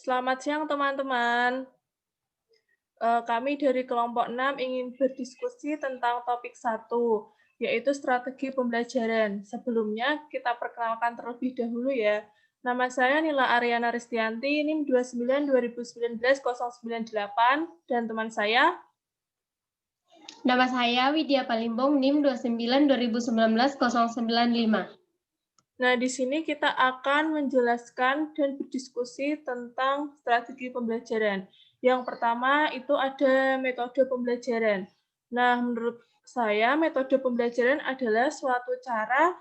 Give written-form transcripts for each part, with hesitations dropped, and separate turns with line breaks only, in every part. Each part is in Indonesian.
Selamat siang teman-teman. Kami dari kelompok 6 ingin berdiskusi tentang topik satu, yaitu strategi pembelajaran. Sebelumnya kita perkenalkan terlebih dahulu ya. Nama saya Nila Ariana Ristianti, NIM 29 2019 098, dan teman saya.
Nama saya Widya Palimbong, NIM 29 2019 095.
Nah, di sini kita akan menjelaskan dan berdiskusi tentang strategi pembelajaran. Yang pertama itu ada metode pembelajaran. Nah, menurut saya metode pembelajaran adalah suatu cara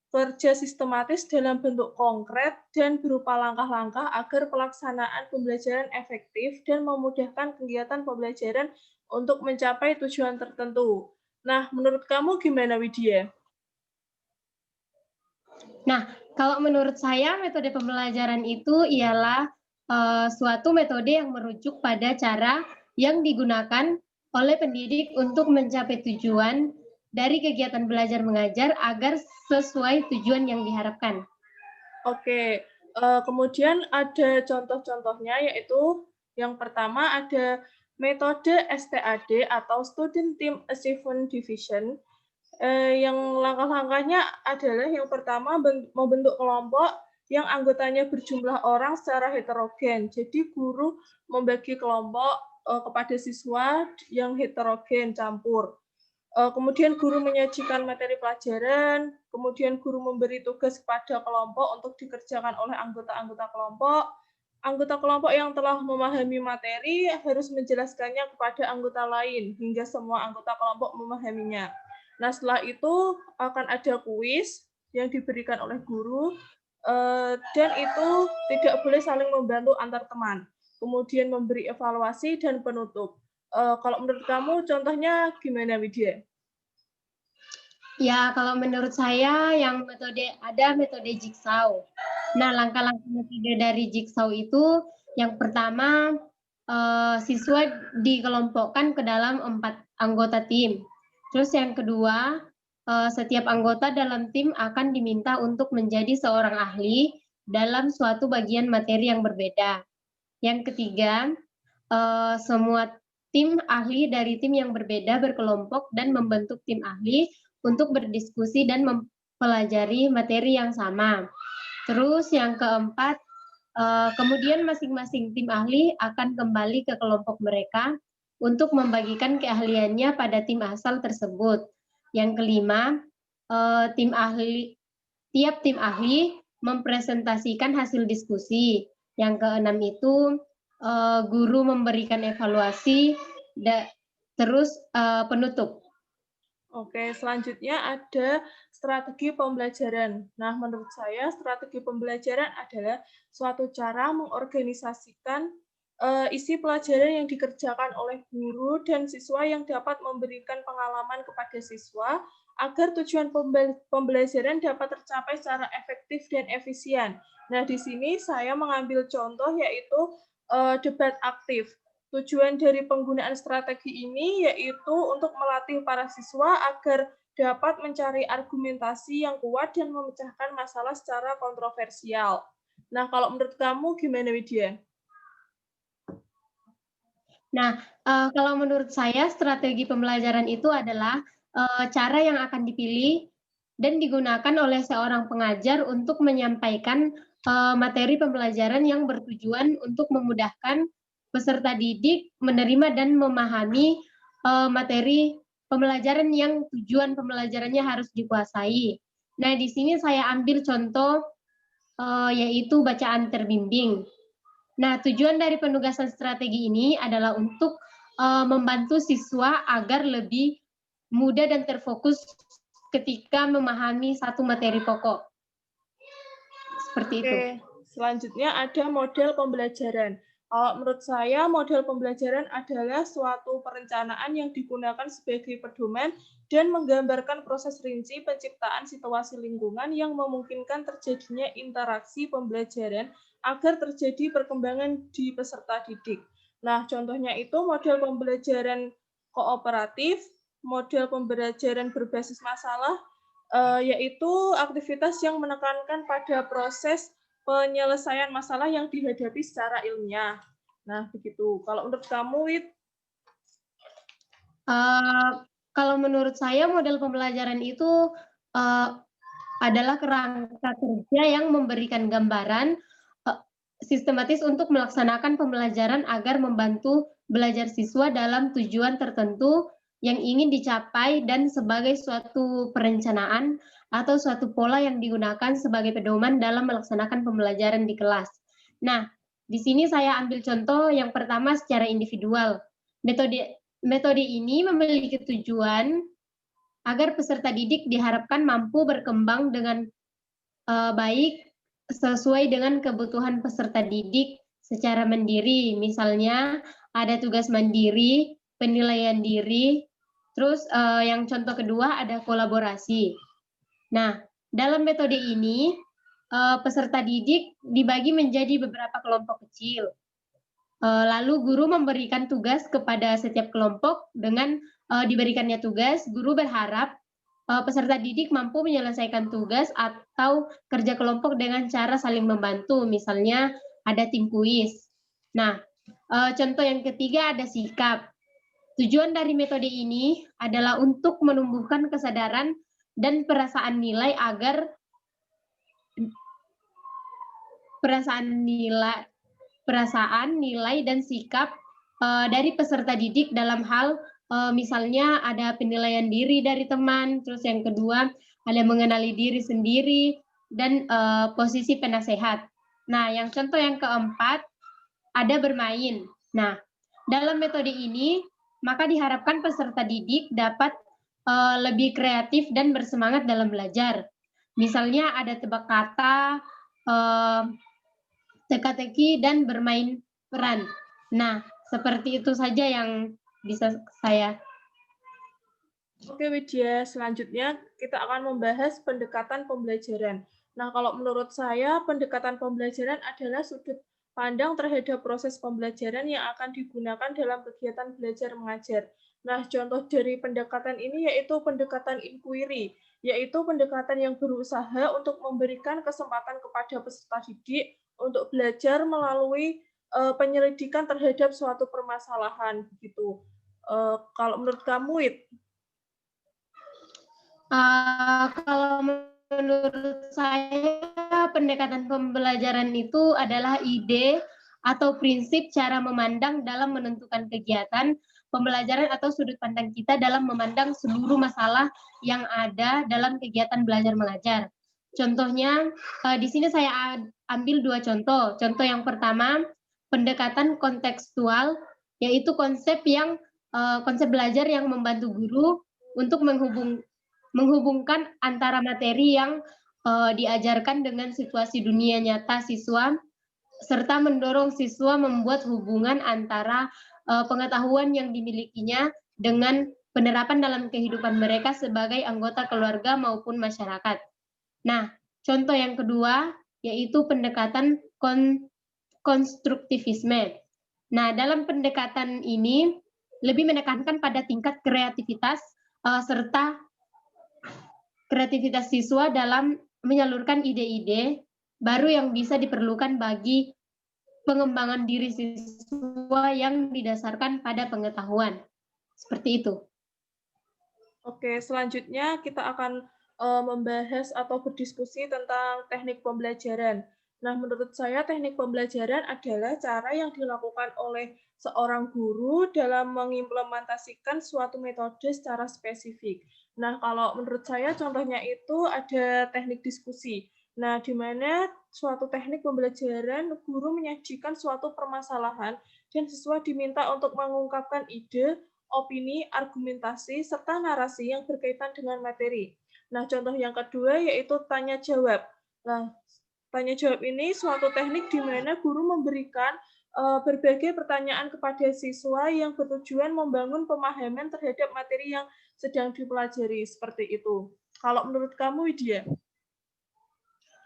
kerja sistematis dalam bentuk konkret dan berupa langkah-langkah agar pelaksanaan pembelajaran efektif dan memudahkan kegiatan pembelajaran untuk mencapai tujuan tertentu. Nah, menurut kamu gimana, Widya?
Nah, kalau menurut saya metode pembelajaran itu ialah suatu metode yang merujuk pada cara yang digunakan oleh pendidik untuk mencapai tujuan dari kegiatan belajar mengajar agar sesuai tujuan yang diharapkan.
Oke, kemudian ada contoh-contohnya, yaitu yang pertama ada metode STAD atau Student Team Achievement Division, yang langkah-langkahnya adalah yang pertama membentuk kelompok yang anggotanya berjumlah orang secara heterogen. Jadi guru membagi kelompok kepada siswa yang heterogen, campur. Kemudian guru menyajikan materi pelajaran, kemudian guru memberi tugas kepada kelompok untuk dikerjakan oleh anggota-anggota kelompok. Anggota kelompok yang telah memahami materi harus menjelaskannya kepada anggota lain hingga semua anggota kelompok memahaminya. Nah, setelah itu akan ada kuis yang diberikan oleh guru, dan itu tidak boleh saling membantu antar teman. Kemudian memberi evaluasi dan penutup. Kalau menurut kamu contohnya gimana, Widya?
Ya, kalau menurut saya yang ada metode jigsaw. Nah, langkah-langkah metode dari jigsaw itu yang pertama siswa dikelompokkan ke dalam 4 anggota tim. Terus yang kedua, setiap anggota dalam tim akan diminta untuk menjadi seorang ahli dalam suatu bagian materi yang berbeda. Yang ketiga, semua tim ahli dari tim yang berbeda berkelompok dan membentuk tim ahli untuk berdiskusi dan mempelajari materi yang sama. Terus yang keempat, kemudian masing-masing tim ahli akan kembali ke kelompok mereka untuk membagikan keahliannya pada tim asal tersebut. Yang kelima, tiap tim ahli mempresentasikan hasil diskusi. Yang keenam itu guru memberikan evaluasi, terus penutup.
Oke, selanjutnya ada strategi pembelajaran. Nah, menurut saya strategi pembelajaran adalah suatu cara mengorganisasikan isi pelajaran yang dikerjakan oleh guru dan siswa yang dapat memberikan pengalaman kepada siswa agar tujuan pembelajaran dapat tercapai secara efektif dan efisien. Nah, di sini saya mengambil contoh yaitu debat aktif. Tujuan dari penggunaan strategi ini yaitu untuk melatih para siswa agar dapat mencari argumentasi yang kuat dan memecahkan masalah secara kontroversial. Nah, kalau menurut kamu gimana, Widya?
Nah, kalau menurut saya strategi pembelajaran itu adalah cara yang akan dipilih dan digunakan oleh seorang pengajar untuk menyampaikan materi pembelajaran yang bertujuan untuk memudahkan peserta didik menerima dan memahami materi pembelajaran yang tujuan pembelajarannya harus dikuasai. Nah, di sini saya ambil contoh yaitu bacaan terbimbing. Nah, tujuan dari penugasan strategi ini adalah untuk membantu siswa agar lebih mudah dan terfokus ketika memahami satu materi pokok. Seperti itu.
Oke, selanjutnya ada model pembelajaran. Kalau menurut saya, model pembelajaran adalah suatu perencanaan yang digunakan sebagai pedoman dan menggambarkan proses rinci penciptaan situasi lingkungan yang memungkinkan terjadinya interaksi pembelajaran agar terjadi perkembangan di peserta didik. Nah, contohnya itu model pembelajaran kooperatif, model pembelajaran berbasis masalah, yaitu aktivitas yang menekankan pada proses penyelesaian masalah yang dihadapi secara ilmiah. Nah, begitu. Kalau menurut kamu, Wit?
Kalau menurut saya model pembelajaran itu adalah kerangka kerja yang memberikan gambaran sistematis untuk melaksanakan pembelajaran agar membantu belajar siswa dalam tujuan tertentu yang ingin dicapai dan sebagai suatu perencanaan atau suatu pola yang digunakan sebagai pedoman dalam melaksanakan pembelajaran di kelas. Nah, di sini saya ambil contoh yang pertama secara individual. Metode ini memiliki tujuan agar peserta didik diharapkan mampu berkembang dengan baik sesuai dengan kebutuhan peserta didik secara mandiri. Misalnya ada tugas mandiri, penilaian diri, terus yang contoh kedua ada kolaborasi. Nah, dalam metode ini peserta didik dibagi menjadi beberapa kelompok kecil. Lalu guru memberikan tugas kepada setiap kelompok. Dengan diberikannya tugas, guru berharap peserta didik mampu menyelesaikan tugas atau kerja kelompok dengan cara saling membantu. Misalnya ada tim kuis. Nah, contoh yang ketiga ada sikap. Tujuan dari metode ini adalah untuk menumbuhkan kesadaran dan perasaan nilai agar perasaan, nilai, dan sikap dari peserta didik dalam hal misalnya ada penilaian diri dari teman, terus yang kedua ada mengenali diri sendiri, dan posisi penasehat. Nah, yang contoh yang keempat ada bermain. Nah, dalam metode ini maka diharapkan peserta didik dapat lebih kreatif dan bersemangat dalam belajar. Misalnya ada tebak kata, teka-teki, dan bermain peran. Nah, seperti itu saja yang bisa saya.
Oke, Widya. Selanjutnya kita akan membahas pendekatan pembelajaran. Nah, kalau menurut saya, pendekatan pembelajaran adalah sudut pandang terhadap proses pembelajaran yang akan digunakan dalam kegiatan belajar mengajar. Nah, contoh dari pendekatan ini yaitu pendekatan inquiry, yaitu pendekatan yang berusaha untuk memberikan kesempatan kepada peserta didik untuk belajar melalui penyelidikan terhadap suatu permasalahan begitu. Kalau menurut kamu, Wid?
Kalau menurut saya pendekatan pembelajaran itu adalah ide atau prinsip cara memandang dalam menentukan kegiatan pembelajaran atau sudut pandang kita dalam memandang seluruh masalah yang ada dalam kegiatan belajar mengajar. Contohnya, di sini saya ambil dua contoh. Contoh yang pertama, pendekatan kontekstual, yaitu konsep belajar yang membantu guru untuk menghubungkan antara materi yang diajarkan dengan situasi dunia nyata siswa, serta mendorong siswa membuat hubungan antara pengetahuan yang dimilikinya dengan penerapan dalam kehidupan mereka sebagai anggota keluarga maupun masyarakat. Nah, contoh yang kedua yaitu pendekatan konstruktivisme. Nah, dalam pendekatan ini lebih menekankan pada tingkat kreativitas serta kreativitas siswa dalam menyalurkan ide-ide baru yang bisa diperlukan bagi pengembangan diri siswa yang didasarkan pada pengetahuan. Seperti itu.
Oke, selanjutnya kita akan membahas atau berdiskusi tentang teknik pembelajaran. Nah, menurut saya teknik pembelajaran adalah cara yang dilakukan oleh seorang guru dalam mengimplementasikan suatu metode secara spesifik. Nah, kalau menurut saya contohnya itu ada teknik diskusi. Nah, di mana suatu teknik pembelajaran guru menyajikan suatu permasalahan dan siswa diminta untuk mengungkapkan ide, opini, argumentasi, serta narasi yang berkaitan dengan materi. Nah, contoh yang kedua yaitu tanya jawab. Nah, tanya jawab ini suatu teknik di mana guru memberikan berbagai pertanyaan kepada siswa yang bertujuan membangun pemahaman terhadap materi yang sedang dipelajari, seperti itu. Kalau menurut kamu, Widya?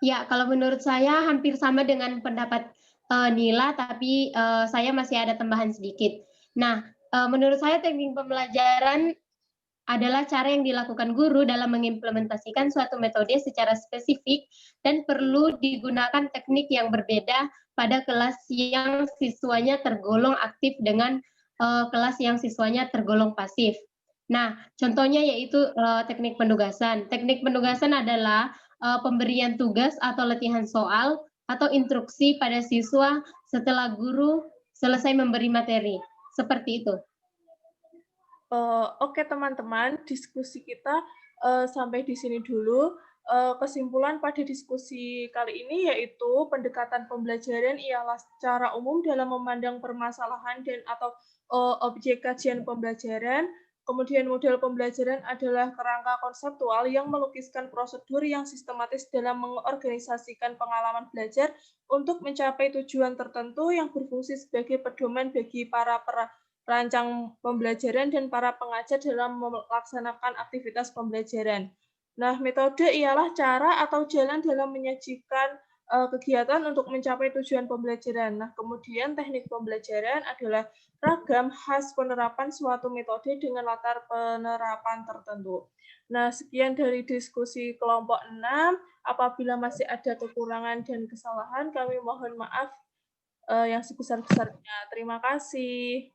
Ya, kalau menurut saya hampir sama dengan pendapat Nila, tapi saya masih ada tambahan sedikit. Nah, menurut saya teknik pembelajaran adalah cara yang dilakukan guru dalam mengimplementasikan suatu metode secara spesifik dan perlu digunakan teknik yang berbeda pada kelas yang siswanya tergolong aktif dengan kelas yang siswanya tergolong pasif. Nah, contohnya yaitu teknik penugasan. Teknik penugasan adalah pemberian tugas atau latihan soal atau instruksi pada siswa setelah guru selesai memberi materi. Seperti itu.
Oke teman-teman, diskusi kita sampai di sini dulu. Kesimpulan pada diskusi kali ini yaitu pendekatan pembelajaran ialah secara umum dalam memandang permasalahan dan atau objek kajian pembelajaran. Kemudian model pembelajaran adalah kerangka konseptual yang melukiskan prosedur yang sistematis dalam mengorganisasikan pengalaman belajar untuk mencapai tujuan tertentu yang berfungsi sebagai pedoman bagi para perancang pembelajaran dan para pengajar dalam melaksanakan aktivitas pembelajaran. Nah, metode ialah cara atau jalan dalam menyajikan kegiatan untuk mencapai tujuan pembelajaran. Nah, kemudian teknik pembelajaran adalah ragam khas penerapan suatu metode dengan latar penerapan tertentu. Nah, sekian dari diskusi kelompok 6. Apabila masih ada kekurangan dan kesalahan, kami mohon maaf yang sebesar-besarnya. Terima kasih.